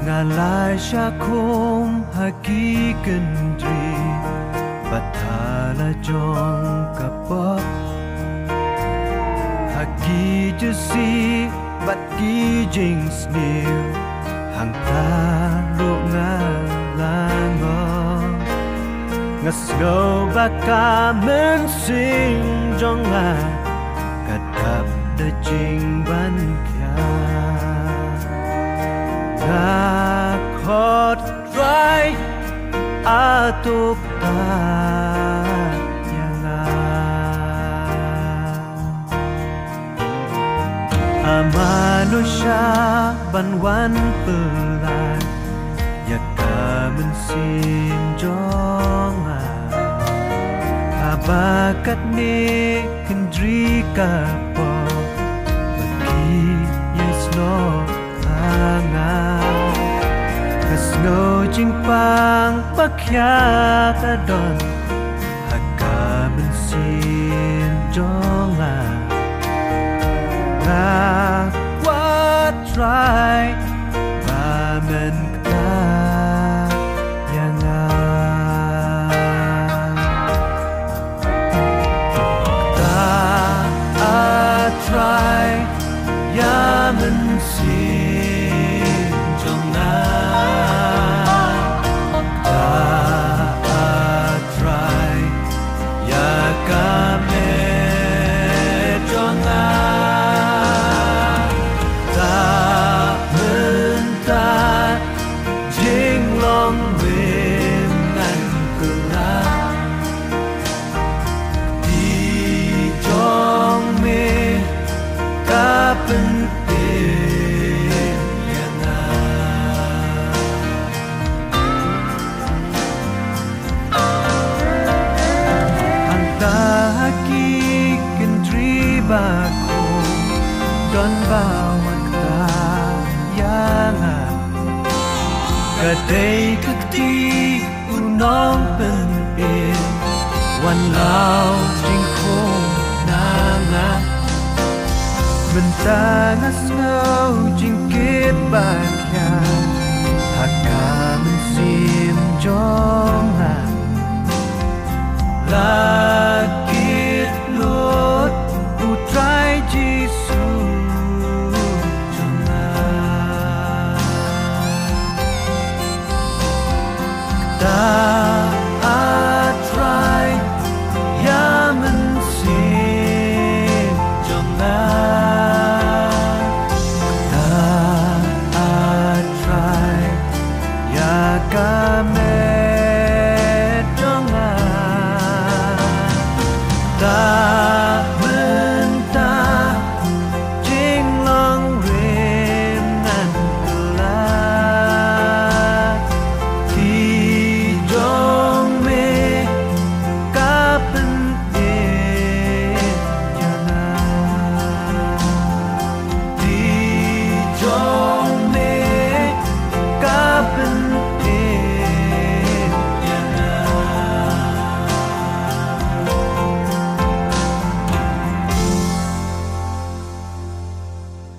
ngalaisha kum haki kendri bathala jong kapok haki jesi bat ki jing snil hang ta ru ngalango ngasgo baka men sing jong la kadap de jing ban kya khot rai atuk ta yanga manusia banwan pelan yaka mensin jonga abakat ni kendri kapo bagi yesno Kesno jingpang pakya kadon Haka bensin jonga What right Bamen kata yanga Kata try Ya mensin jonga Baku don bawang kayanga kadai kekti unong penin wan lau jingkong nanga mentangas ngau jingkit bakya haka mensim jonga la